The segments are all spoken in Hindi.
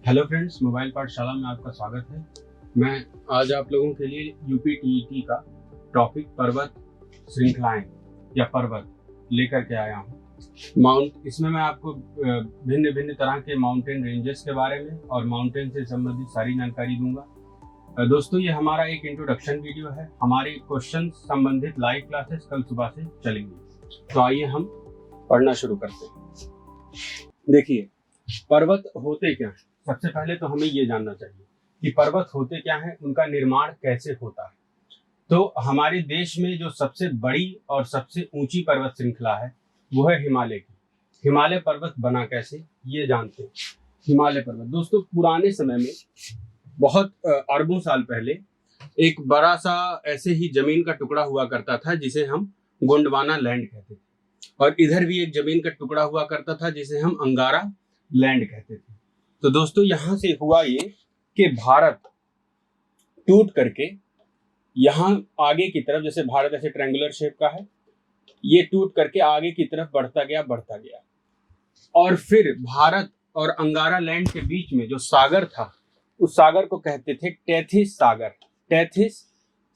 हेलो फ्रेंड्स, मोबाइल पाठशाला में आपका स्वागत है। मैं आज आप लोगों के लिए यूपीटीईटी का टॉपिक पर्वत श्रृंखलाएं या पर्वत लेकर के आया हूँ। इसमें मैं आपको भिन्न भिन्न तरह के माउंटेन रेंजेस के बारे में और माउंटेन से संबंधित सारी जानकारी दूंगा। दोस्तों, ये हमारा एक इंट्रोडक्शन वीडियो है। हमारी क्वेश्चन संबंधित लाइव क्लासेस कल सुबह से चलेंगी। तो आइए हम पढ़ना शुरू करते हैं। देखिए, पर्वत होते क्या हैं। सबसे पहले तो हमें ये जानना चाहिए कि पर्वत होते क्या हैं, उनका निर्माण कैसे होता है। तो हमारे देश में जो सबसे बड़ी और सबसे ऊंची पर्वत श्रृंखला है वो है हिमालय की। हिमालय पर्वत बना कैसे, ये जानते हैं। हिमालय पर्वत दोस्तों, पुराने समय में बहुत अरबों साल पहले एक बड़ा सा ऐसे ही जमीन का टुकड़ा हुआ करता था जिसे हम गोंडवाना लैंड कहते थे, और इधर भी एक जमीन का टुकड़ा हुआ करता था जिसे हम अंगारा लैंड कहते थे। तो दोस्तों, यहां से हुआ ये कि भारत टूट करके यहां आगे की तरफ, जैसे भारत ऐसे ट्रायंगुलर शेप का है, ये टूट करके आगे की तरफ बढ़ता गया और फिर भारत और अंगारा लैंड के बीच में जो सागर था, उस सागर को कहते थे टेथिस सागर। टेथिस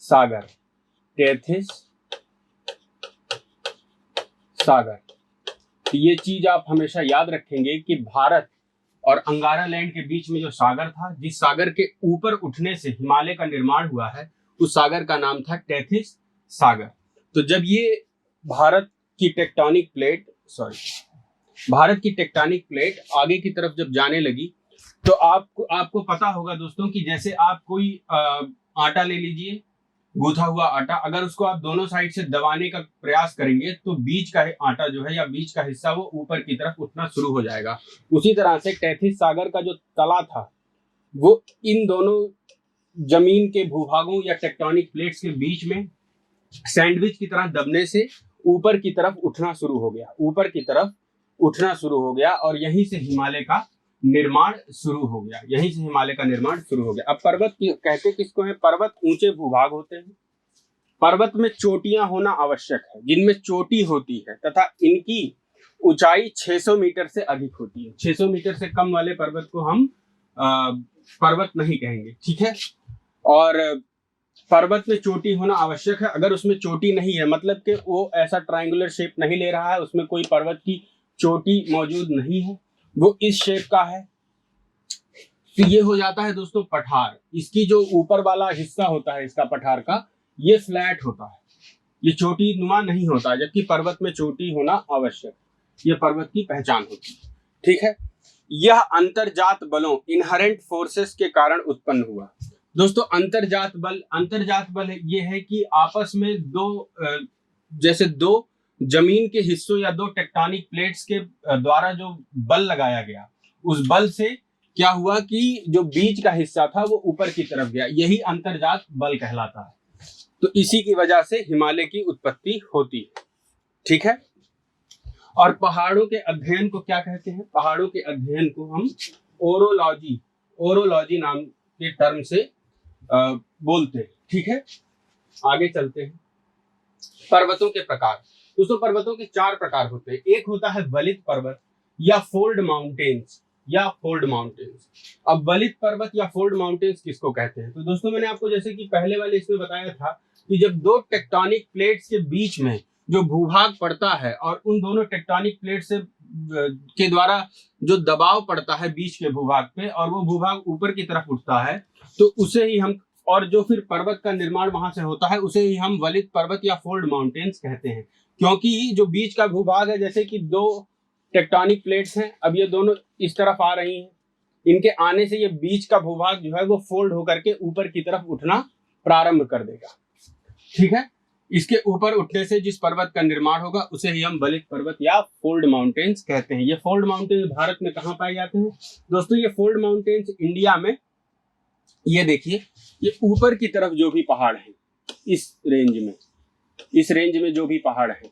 सागर, टेथिस सागर। ये चीज आप हमेशा याद रखेंगे कि भारत और अंगारा लैंड के बीच में जो सागर था, जिस सागर के ऊपर उठने से हिमालय का निर्माण हुआ है, उस सागर का नाम था टेथिस सागर। तो जब ये भारत की टेक्टोनिक प्लेट आगे की तरफ जब जाने लगी, तो आपको पता होगा दोस्तों कि जैसे आप कोई आटा ले लीजिए, गूथा हुआ आटा, अगर उसको आप दोनों साइड से दबाने का प्रयास करेंगे तो बीच का आटा जो है या बीच का हिस्सा वो ऊपर की तरफ उठना शुरू हो जाएगा। उसी तरह से टेथिस सागर का जो तला था वो इन दोनों जमीन के भूभागों या टेक्टोनिक प्लेट्स के बीच में सैंडविच की तरह दबने से ऊपर की तरफ उठना शुरू हो गया और यहीं से हिमालय का निर्माण शुरू हो गया। अब पर्वत कहते किसको है? पर्वत ऊंचे भूभाग होते हैं। पर्वत में चोटियां होना आवश्यक है, जिनमें चोटी होती है तथा इनकी ऊंचाई 600 मीटर से अधिक होती है। 600 मीटर से कम वाले पर्वत को हम पर्वत नहीं कहेंगे, ठीक है। और पर्वत में चोटी होना आवश्यक है। अगर उसमें चोटी नहीं है, मतलब कि वो ऐसा ट्रायंगुलर शेप नहीं ले रहा है, उसमें कोई पर्वत की चोटी मौजूद नहीं है, वो इस शेप का है, तो ये हो जाता है दोस्तों पठार। इसकी जो ऊपर वाला हिस्सा होता है इसका पठार का, ये फ्लैट होता है, ये चोटी नुमा नहीं होता, जबकि पर्वत में चोटी होना आवश्यक, ये पर्वत की पहचान होती है, ठीक है। यह अंतर्जात बलों, इनहेरेंट फोर्सेस के कारण उत्पन्न हुआ। दोस्तों, अंतर्जात बल ये है कि आपस में जैसे दो जमीन के हिस्सों या दो टेक्टोनिक प्लेट्स के द्वारा जो बल लगाया गया, उस बल से क्या हुआ कि जो बीच का हिस्सा था वो ऊपर की तरफ गया, यही अंतर्जात बल कहलाता है। तो इसी की वजह से हिमालय की उत्पत्ति होती है, ठीक है। और पहाड़ों के अध्ययन को क्या कहते हैं? पहाड़ों के अध्ययन को हम ओरोलॉजी नाम के टर्म से बोलते हैं, ठीक है। आगे चलते हैं। पर्वतों के प्रकार। दोस्तों, पर्वतों के 4 प्रकार होते हैं। एक होता है वलित पर्वत या फोल्ड माउंटेन्स अब वलित पर्वत या फोल्ड माउंटेन्स किसको कहते हैं? तो दोस्तों, मैंने आपको जैसे कि पहले वाले इसमें बताया था कि जब दो टेक्टोनिक प्लेट्स के बीच में जो भूभाग पड़ता है और उन दोनों टेक्टोनिक प्लेट से के द्वारा जो दबाव पड़ता है बीच के भूभाग पे और वो भूभाग ऊपर की तरफ उठता है, तो उसे ही हम, और जो फिर पर्वत का निर्माण वहां से होता है, उसे ही हम वलित पर्वत या फोल्ड माउंटेन्स कहते हैं। क्योंकि जो बीच का भूभाग है, जैसे कि 2 टेक्टोनिक प्लेट्स हैं, अब ये दोनों इस तरफ आ रही हैं, इनके आने से ये बीच का भूभाग जो है वो फोल्ड होकर के ऊपर की तरफ उठना प्रारंभ कर देगा, ठीक है। इसके ऊपर उठने से जिस पर्वत का निर्माण होगा उसे ही हम वलित पर्वत या फोल्ड माउंटेन्स कहते हैं। ये फोल्ड माउंटेन्स भारत में कहाँ पाए जाते हैं? दोस्तों, ये फोल्ड माउंटेन्स इंडिया में, ये देखिए, ये ऊपर की तरफ जो भी पहाड़ हैं, इस रेंज में जो भी पहाड़ हैं,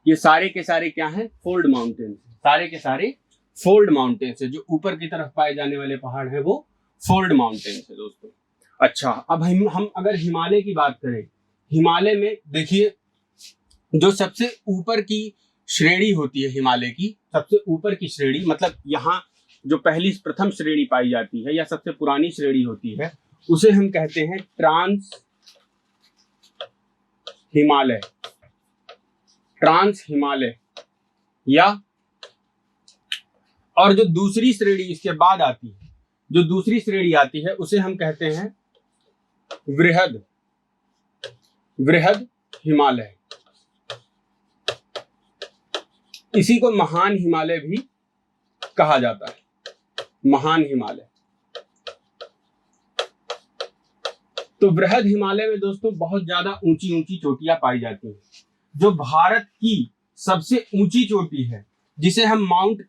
ये सारे के सारे क्या हैं? Fold mountains. सारे के सारे फोल्ड माउंटेन्स है। जो ऊपर की तरफ पाए जाने वाले पहाड़ हैं वो फोल्ड माउंटेन्स है दोस्तों। अच्छा, अब हम अगर हिमालय की बात करें, हिमालय में देखिए, जो सबसे ऊपर की श्रेणी होती है हिमालय की, सबसे ऊपर की श्रेणी, मतलब यहाँ जो पहली प्रथम श्रेणी पाई जाती है या सबसे पुरानी श्रेणी होती है, उसे हम कहते हैं ट्रांस हिमालय, ट्रांस हिमालय। या और जो दूसरी श्रेणी इसके बाद आती है, जो दूसरी श्रेणी आती है उसे हम कहते हैं वृहद, वृहद हिमालय। इसी को महान हिमालय भी कहा जाता है, महान हिमालय। तो वृहद हिमालय में दोस्तों बहुत ज्यादा ऊंची ऊंची चोटियां पाई जाती हैं। जो भारत की सबसे ऊंची चोटी है, जिसे हम माउंट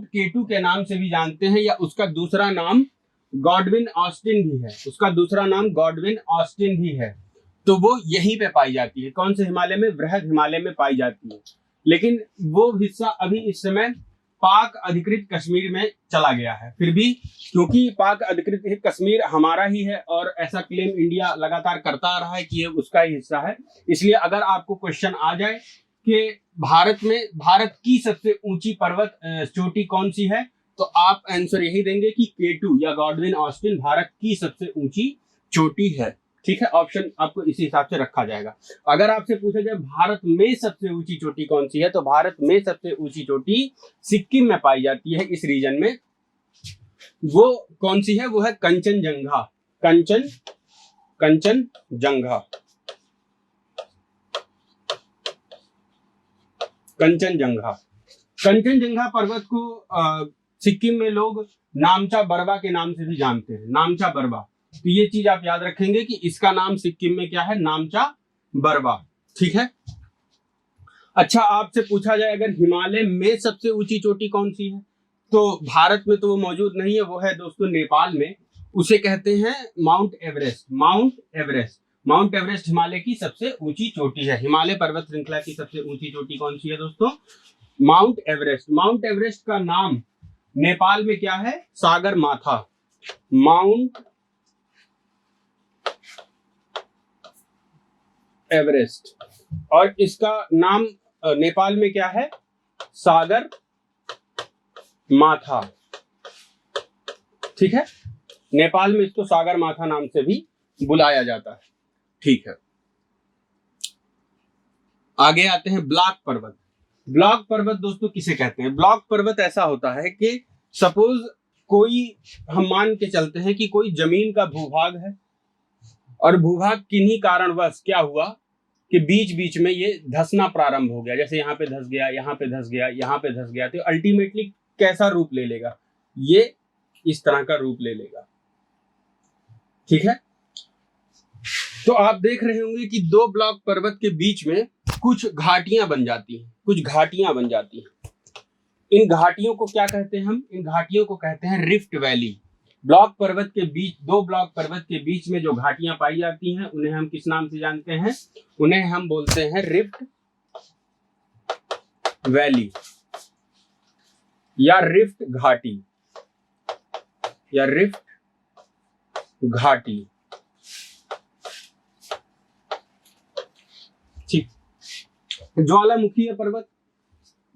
केटू के नाम से भी जानते हैं, या उसका दूसरा नाम गॉडविन ऑस्टिन भी है, उसका दूसरा नाम गॉडविन ऑस्टिन भी है, तो वो यहीं पे पाई जाती है। कौन से हिमालय में? वृहद हिमालय में पाई जाती है। लेकिन वो हिस्सा अभी इस समय पाक अधिकृत कश्मीर में चला गया है। फिर भी क्योंकि पाक अधिकृत कश्मीर हमारा ही है और ऐसा क्लेम इंडिया लगातार करता आ रहा है कि ये उसका ही हिस्सा है, इसलिए अगर आपको क्वेश्चन आ जाए कि भारत की सबसे ऊंची पर्वत चोटी कौन सी है, तो आप आंसर यही देंगे कि केटू या गॉडविन ऑस्टिन भारत की सबसे ऊंची चोटी है। ठीक है, ऑप्शन आपको इसी हिसाब से रखा जाएगा। अगर आपसे पूछा जाए भारत में सबसे ऊंची चोटी कौन सी है, तो भारत में सबसे ऊंची चोटी सिक्किम में पाई जाती है, इस रीजन में। वो कौन सी है? वो है कंचनजंगा, कंचनजंगा, कंचनजंगा। कंचनजंगा पर्वत को सिक्किम में लोग नामचा बरवा के नाम से भी जानते हैं, नामचा बरवा। तो ये चीज आप याद रखेंगे कि इसका नाम सिक्किम में क्या है? नामचा बरवा। ठीक है। अच्छा, आपसे पूछा जाए अगर हिमालय में सबसे ऊंची चोटी कौन सी है, तो भारत में तो वो मौजूद नहीं है, वो है दोस्तों नेपाल में। उसे कहते हैं mount Everest, mount Everest. Mount Everest Himalaya की सबसे ऊंची चोटी है। हिमालय पर्वत श्रृंखला की सबसे ऊंची चोटी कौन सी है दोस्तों? Mount Everest. माउंट एवरेस्ट का नाम नेपाल में क्या है? सागर माथा, माउंट एवरेस्ट। और इसका नाम नेपाल में क्या है? सागर माथा। ठीक है, नेपाल में इसको सागर माथा नाम से भी बुलाया जाता है। ठीक है, आगे आते हैं ब्लॉक पर्वत। ब्लॉक पर्वत दोस्तों किसे कहते हैं? ब्लॉक पर्वत ऐसा होता है कि सपोज कोई, हम मान के चलते हैं कि कोई जमीन का भूभाग है और भूभाग किन्हीं कारणवश क्या हुआ कि बीच बीच में ये धंसना प्रारंभ हो गया, जैसे यहाँ पे धंस गया, यहाँ पे धंस गया, यहाँ पे धंस गया, तो अल्टीमेटली कैसा रूप ले लेगा? ये इस तरह का रूप ले लेगा। ठीक है, तो आप देख रहे होंगे कि दो ब्लॉक पर्वत के बीच में कुछ घाटियां बन जाती हैं, कुछ घाटियां बन जाती हैं। इन घाटियों को क्या कहते हैं हम? इन घाटियों को कहते हैं रिफ्ट वैली। ब्लॉक पर्वत के बीच, दो ब्लॉक पर्वत के बीच में जो घाटियां पाई जाती हैं, उन्हें हम किस नाम से जानते हैं? उन्हें हम बोलते हैं रिफ्ट वैली या रिफ्ट घाटी, या रिफ्ट घाटी। ठीक, ज्वालामुखी पर्वत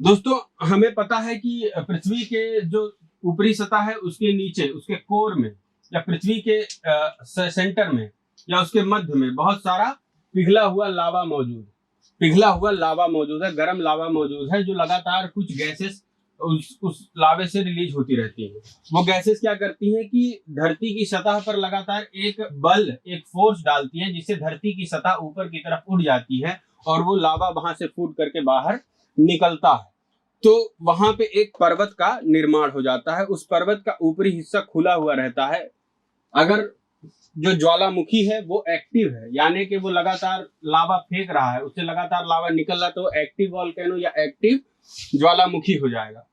दोस्तों, हमें पता है कि पृथ्वी के जो ऊपरी सतह है उसके नीचे, उसके कोर में, या पृथ्वी के सेंटर में, या उसके मध्य में बहुत सारा पिघला हुआ लावा मौजूद, पिघला हुआ लावा मौजूद है, गर्म लावा मौजूद है, जो लगातार कुछ गैसेस उस लावे से रिलीज होती रहती है। वो गैसेस क्या करती हैं कि धरती की सतह पर लगातार एक बल, एक फोर्स डालती है, जिससे धरती की सतह ऊपर की तरफ उड़ जाती है और वो लावा वहां से फूट करके बाहर निकलता है। तो वहां पे एक पर्वत का निर्माण हो जाता है। उस पर्वत का ऊपरी हिस्सा खुला हुआ रहता है। अगर जो ज्वालामुखी है वो एक्टिव है, यानी कि वो लगातार लावा फेंक रहा है, उससे लगातार लावा निकल रहा, तो एक्टिव वोल्केनो या एक्टिव ज्वालामुखी हो जाएगा।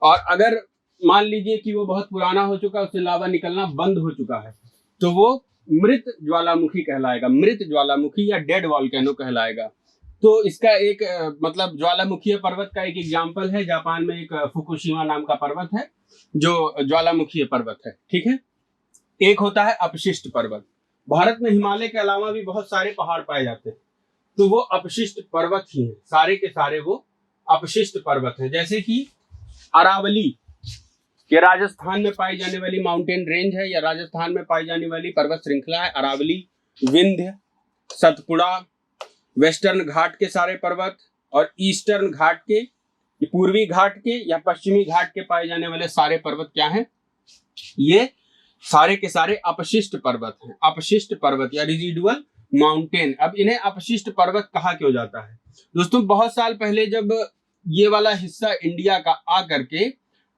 और अगर मान लीजिए कि वो बहुत पुराना हो चुका है, उससे लावा निकलना बंद हो चुका है, तो वो मृत ज्वालामुखी कहलाएगा, मृत ज्वालामुखी या डेड वोल्केनो कहलाएगा। तो इसका एक मतलब ज्वालामुखी पर्वत का एक एग्जाम्पल है, जापान में एक फुकुशिमा नाम का पर्वत है जो ज्वालामुखी पर्वत है। ठीक है, एक होता है अपशिष्ट पर्वत। भारत में हिमालय के अलावा भी बहुत सारे पहाड़ पाए जाते हैं, तो वो अपशिष्ट पर्वत ही हैं, सारे के सारे वो अपशिष्ट पर्वत हैं। जैसे कि अरावली, ये राजस्थान में पाई जाने वाली माउंटेन रेंज है, या राजस्थान में पाई जाने वाली पर्वत श्रृंखला है। अरावली, विंध्य, सतपुड़ा, वेस्टर्न घाट के सारे पर्वत और ईस्टर्न घाट के, पूर्वी घाट के या पश्चिमी घाट के पाए जाने वाले सारे पर्वत क्या हैं? ये सारे के सारे अपशिष्ट पर्वत हैं। अपशिष्ट पर्वत या रिजिडुअल माउंटेन। अब इन्हें अपशिष्ट पर्वत कहा क्यों जाता है? दोस्तों बहुत साल पहले जब ये वाला हिस्सा इंडिया का आकर के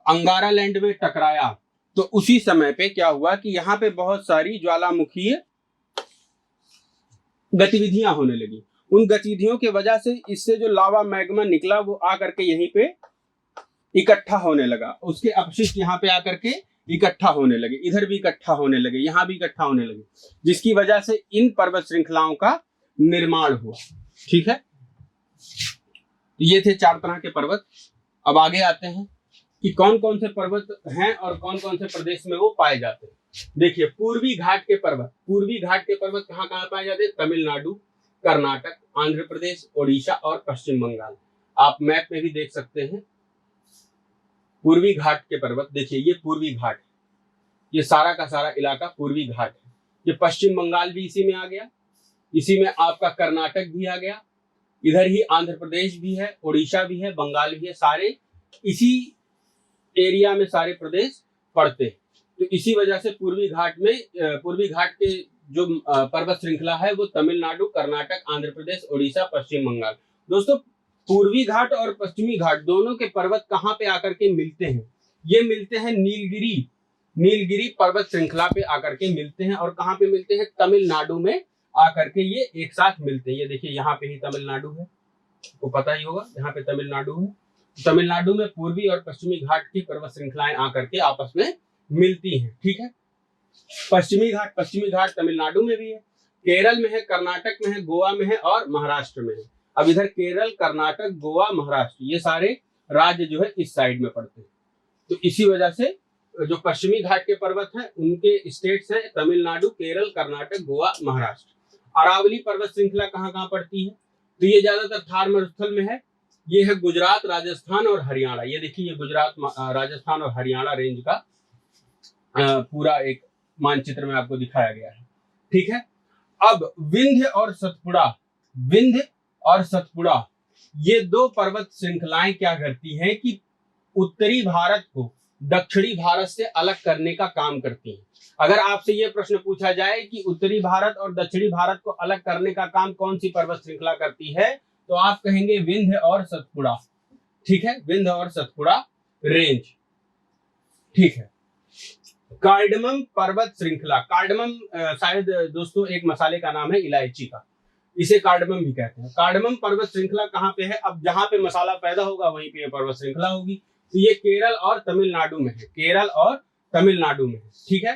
अंगारा लैंड में टकराया, तो उसी समय पे क्या हुआ कि यहाँ पे बहुत सारी ज्वालामुखीय गतिविधियां होने लगी। उन गतिविधियों की वजह से इससे जो लावा मैग्मा निकला वो आकर के यहीं पे इकट्ठा होने लगा। उसके अपशिष्ट यहाँ पे आकर के इकट्ठा होने लगे, इधर भी इकट्ठा होने लगे, यहाँ भी इकट्ठा होने लगे, जिसकी वजह से इन पर्वत श्रृंखलाओं का निर्माण हुआ। ठीक है, ये थे 4 तरह के पर्वत। अब आगे आते हैं कि कौन कौन से पर्वत हैं और कौन कौन से प्रदेश में वो पाए जाते हैं। देखिए, पूर्वी घाट के पर्वत, पूर्वी घाट के पर्वत कहाँ कहाँ पाए जाते हैं? तमिलनाडु, कर्नाटक, आंध्र प्रदेश, ओडिशा और पश्चिम बंगाल। आप मैप में भी देख सकते हैं पूर्वी घाट के पर्वत। देखिए, ये पूर्वी घाट है, ये सारा का सारा इलाका पूर्वी घाट है। ये पश्चिम बंगाल भी इसी में आ गया, इसी में आपका कर्नाटक भी आ गया, इधर ही आंध्र प्रदेश भी है, ओडिशा भी है, बंगाल भी है, सारे इसी एरिया में सारे प्रदेश पड़ते हैं। तो इसी वजह से पूर्वी घाट के जो पर्वत श्रृंखला है वो तमिलनाडु, कर्नाटक, आंध्र प्रदेश, ओडिशा, पश्चिम बंगाल। दोस्तों पूर्वी घाट और पश्चिमी घाट दोनों के पर्वत कहाँ पे आकर के मिलते हैं? ये मिलते हैं नीलगिरी पर्वत श्रृंखला पे आकर के मिलते हैं। और कहाँ पे मिलते हैं? तमिलनाडु में आकर के ये एक साथ मिलते हैं। ये देखिए, यहाँ पे ही तमिलनाडु है, आपको पता ही होगा, यहाँ पे तमिलनाडु है। तमिलनाडु में पूर्वी और पश्चिमी घाट की पर्वत श्रृंखलाएं आकर के आपस में मिलती हैं। ठीक है, पश्चिमी घाट तमिलनाडु में भी है, केरल में है, कर्नाटक में है, गोवा में है और महाराष्ट्र में है। अब इधर केरल, कर्नाटक, गोवा, महाराष्ट्र ये सारे राज्य जो है इस साइड में पड़ते हैं। तो इसी वजह से जो पश्चिमी घाट के पर्वत हैं उनके स्टेट्स हैं तमिलनाडु, केरल, कर्नाटक, गोवा, महाराष्ट्र। अरावली पर्वत श्रृंखला कहाँ कहाँ पड़ती है? तो ये ज्यादातर थार मरुस्थल में है। ये है गुजरात, राजस्थान और हरियाणा। ये देखिए, ये गुजरात, राजस्थान और हरियाणा रेंज का पूरा एक मानचित्र में आपको दिखाया गया है। ठीक है, अब विंध्य और सतपुड़ा ये 2 पर्वत श्रृंखलाएं क्या करती हैं कि उत्तरी भारत को दक्षिणी भारत से अलग करने का काम करती हैं। अगर आपसे ये प्रश्न पूछा जाए कि उत्तरी भारत और दक्षिणी भारत को अलग करने का काम कौन सी पर्वत श्रृंखला करती है, तो आप कहेंगे विंध्य और सतपुड़ा। ठीक है, विंध्य और सतपुड़ा रेंज। ठीक है, कार्डमम पर्वत श्रृंखला। कार्डमम शायद दोस्तों एक मसाले का नाम है, इलायची का, इसे कार्डमम भी कहते हैं। कार्डमम पर्वत श्रृंखला कहाँ पे है? अब जहां पे मसाला पैदा होगा वहीं पे पर्वत श्रृंखला होगी। तो ये केरल और तमिलनाडु में है, केरल और तमिलनाडु में है। ठीक है,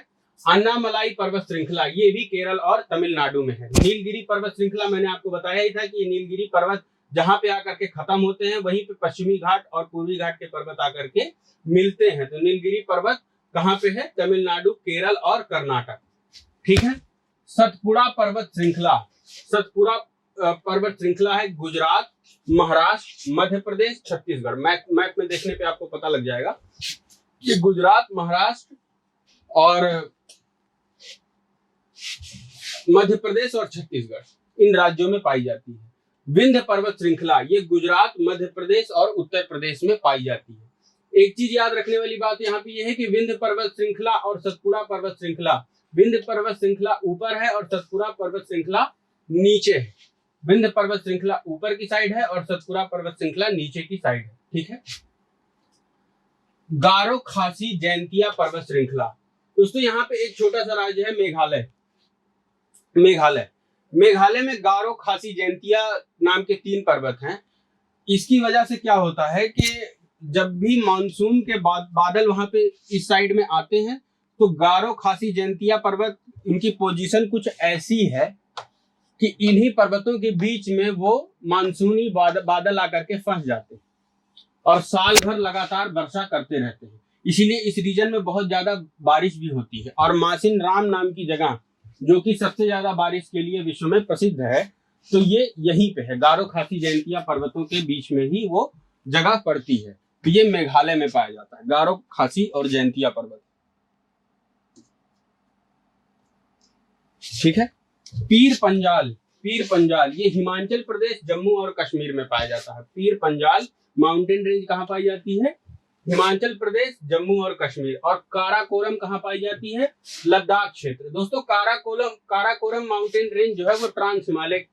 अन्नामलाई पर्वत श्रृंखला ये भी केरल और तमिलनाडु में है। नीलगिरी पर्वत श्रृंखला मैंने आपको बताया ही था कि ये नीलगिरी पर्वत जहां पे आकर के खत्म होते हैं वहीं पे पश्चिमी घाट और पूर्वी घाट के पर्वत आकर के मिलते हैं। तो नीलगिरी पर्वत कहाँ पे है? तमिलनाडु, केरल और कर्नाटक। ठीक है, सतपुड़ा पर्वत श्रृंखला है गुजरात, महाराष्ट्र, मध्य प्रदेश, छत्तीसगढ़। मैप में देखने पे आपको पता लग जाएगा ये गुजरात, महाराष्ट्र और मध्य प्रदेश और छत्तीसगढ़ इन राज्यों में पाई जाती है। विंध्य पर्वत श्रृंखला ये गुजरात, मध्य प्रदेश और उत्तर प्रदेश में पाई जाती है। एक चीज याद रखने वाली बात यहाँ पे यह है कि विंध्य पर्वत श्रृंखला और सतपुड़ा पर्वत श्रृंखला, विंध्य पर्वत श्रृंखला ऊपर है और सतपुड़ा पर्वत श्रृंखला नीचे है। विंध्य पर्वत श्रृंखला ऊपर की साइड है और सतपुड़ा पर्वत श्रृंखला नीचे की साइड है। ठीक है, गारो खासी जैंतिया पर्वत श्रृंखला। दोस्तों यहाँ पे एक छोटा सा राज्य है मेघालय में गारो खासी जैंतिया नाम के 3 पर्वत हैं। इसकी वजह से क्या होता है कि जब भी मानसून के बादल वहां पे इस साइड में आते हैं तो गारो खासी जैंतिया पर्वत, इनकी पोजीशन कुछ ऐसी है कि इन्हीं पर्वतों के बीच में वो मानसूनी बादल आकर के फंस जाते हैं और साल भर लगातार वर्षा करते रहते हैं। इसीलिए इस रीजन में बहुत ज्यादा बारिश भी होती है। और मासिन राम नाम की जगह जो कि सबसे ज्यादा बारिश के लिए विश्व में प्रसिद्ध है, तो ये यहीं पे है, गारो खासी जैंतिया पर्वतों के बीच में ही वो जगह पड़ती है। तो ये मेघालय में पाया जाता है, गारो खासी और जयंतिया पर्वत। ठीक है। पीर पंजाल ये हिमाचल प्रदेश, जम्मू और कश्मीर में पाया जाता है। पीर पंजाल माउंटेन रेंज कहाँ पाई जाती है? हिमाचल प्रदेश, जम्मू और कश्मीर। और काराकोरम कहाँ पाई जाती है? लद्दाख क्षेत्र। दोस्तों काराकोरम माउंटेन रेंज जो है वो ट्रांस हिमालय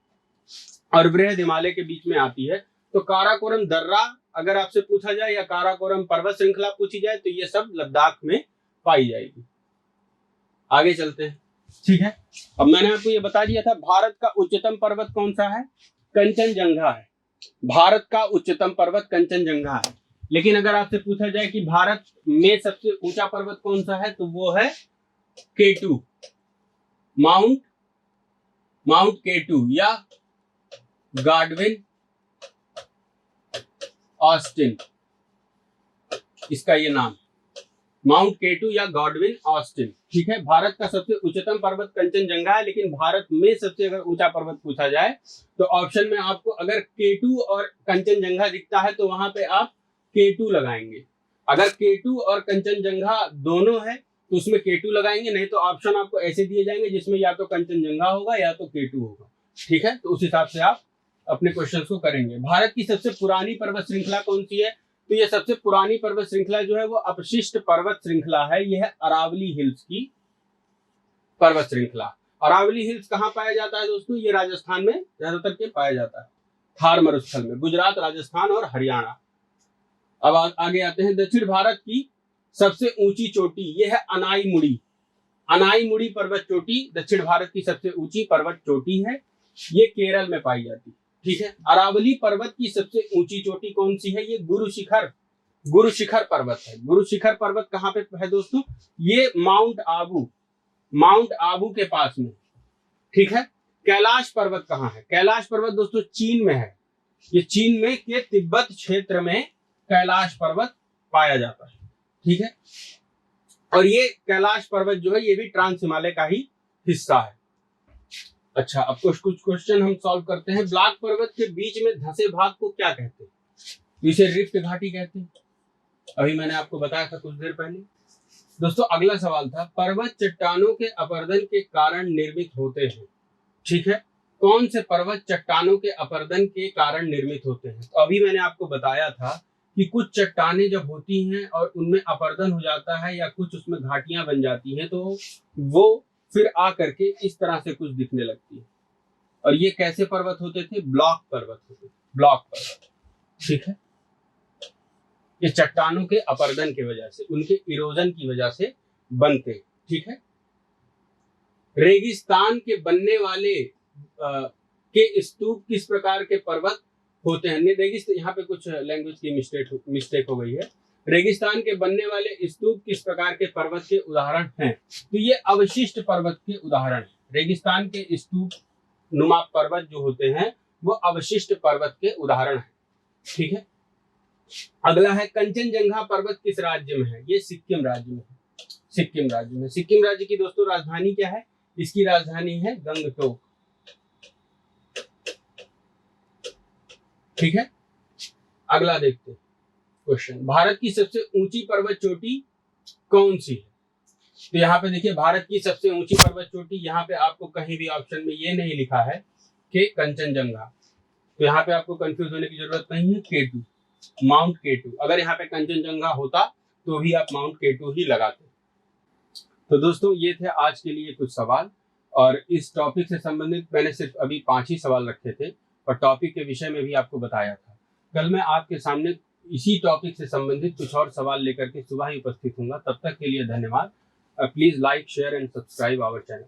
और बृहद हिमालय के बीच में आती है। तो काराकोरम दर्रा अगर आपसे पूछा जाए या काराकोरम पर्वत श्रृंखला पूछी जाए तो ये सब लद्दाख में पाई जाएगी। आगे चलते हैं। ठीक है। अब मैंने आपको ये बता दिया था भारत का उच्चतम पर्वत कौन सा है? कंचनजंगा है। भारत का उच्चतम पर्वत कंचनजंगा है। लेकिन अगर आपसे पूछा जाए कि भारत में सबसे ऊंचा पर्वत कौन सा है तो वो है K2, माउंट K2 या गॉडविन ऑस्टिन, इसका ये नाम माउंट K2 या गॉडविन ऑस्टिन। ठीक है। भारत का सबसे उच्चतम पर्वत कंचनजंगा है, लेकिन भारत में सबसे अगर ऊंचा पर्वत पूछा जाए तो ऑप्शन में आपको अगर K2 और कंचनजंगा दिखता है तो वहां पे आप K2 लगाएंगे। अगर K2 और कंचनजंगा दोनों है तो उसमें K2 लगाएंगे, नहीं तो ऑप्शन आपको ऐसे दिए जाएंगे जिसमें या तो कंचनजंगा होगा या तो K2 होगा। ठीक है। तो उस हिसाब से आप अपने क्वेश्चन को करेंगे। भारत की सबसे पुरानी पर्वत श्रृंखला कौन सी है? तो ये सबसे पुरानी पर्वत श्रृंखला जो है वो अपशिष्ट पर्वत श्रृंखला है। यह है अरावली हिल्स की पर्वत श्रृंखला। अरावली हिल्स कहाँ पाया जाता है दोस्तों? ये राजस्थान में ज्यादातर के पाया जाता है, थार मरुस्थल में, गुजरात, राजस्थान और हरियाणा। अब आगे आते हैं। दक्षिण भारत की सबसे ऊंची चोटी यह है अनाईमुड़ी पर्वत चोटी दक्षिण भारत की सबसे ऊंची पर्वत चोटी है। ये केरल में पाई जाती है। ठीक है। अरावली पर्वत की सबसे ऊंची चोटी कौन सी है? ये गुरु शिखर पर्वत है। गुरु शिखर पर्वत कहाँ पे है दोस्तों? ये माउंट आबू के पास में। ठीक है। कैलाश पर्वत कहाँ है? कैलाश पर्वत दोस्तों चीन में है। ये चीन में के तिब्बत क्षेत्र में कैलाश पर्वत पाया जाता है। ठीक है। और ये कैलाश पर्वत जो है ये भी ट्रांस हिमालय का ही हिस्सा है। अच्छा, अब कुछ क्वेश्चन हम सॉल्व करते हैं। ब्लैक पर्वत के बीच में धंसे भाग को क्या कहते हैं? इसे रिफ्ट घाटी कहते हैं। अभी मैंने आपको बताया था कुछ देर पहले। दोस्तों अगला सवाल था, पर्वत चट्टानों के अपरदन के कारण निर्मित होते हैं। ठीक है। कौन से पर्वत चट्टानों के अपरदन के कारण निर्मित होते हैं? तो अभी मैंने आपको बताया था कि कुछ चट्टानें जब होती हैं और उनमें अपरदन हो जाता है या कुछ उसमें घाटियां बन जाती हैं तो वो फिर आ करके इस तरह से कुछ दिखने लगती है। और ये कैसे पर्वत होते थे? ब्लॉक पर्वत होते थे। ब्लॉक पर्वत। ठीक है। ये चट्टानों के अपरदन की वजह से, उनके इरोजन की वजह से बनते। ठीक है। रेगिस्तान के बनने वाले के स्तूप किस प्रकार के पर्वत होते हैं? रेगिस्तान, यहाँ पे कुछ लैंग्वेज की मिस्टेक हो गई है। रेगिस्तान के बनने वाले स्तूप किस प्रकार के पर्वत के उदाहरण हैं? तो ये अवशिष्ट पर्वत के उदाहरण हैं। रेगिस्तान के स्तूप नुमा पर्वत जो होते हैं वो अवशिष्ट पर्वत के उदाहरण हैं। ठीक है। अगला है कंचनजंगा पर्वत किस राज्य में है? ये सिक्किम राज्य में है। सिक्किम राज्य की दोस्तों राजधानी क्या है? इसकी राजधानी है गंगटोक। ठीक है। अगला देखते हैं क्वेश्चन, भारत की सबसे ऊंची पर्वत चोटी कौन सी है? तो यहाँ पे देखिए भारत की सबसे ऊंची पर्वत चोटी, यहाँ पे आपको कहीं भी ऑप्शन में ये नहीं लिखा है कि कंचनजंगा, तो यहाँ पे आपको कंफ्यूज होने की जरूरत नहीं है। K2, mount K2। अगर यहाँ पे कंचनजंगा होता तो भी आप माउंट K2 ही लगाते। तो दोस्तों ये थे आज के लिए कुछ सवाल, और इस टॉपिक से संबंधित मैंने सिर्फ अभी 5 ही सवाल रखे थे और टॉपिक के विषय में भी आपको बताया था। कल मैं आपके सामने इसी टॉपिक से संबंधित कुछ और सवाल लेकर के सुबह ही उपस्थित हूँगा। तब तक के लिए धन्यवाद। Please like, share and subscribe our channel.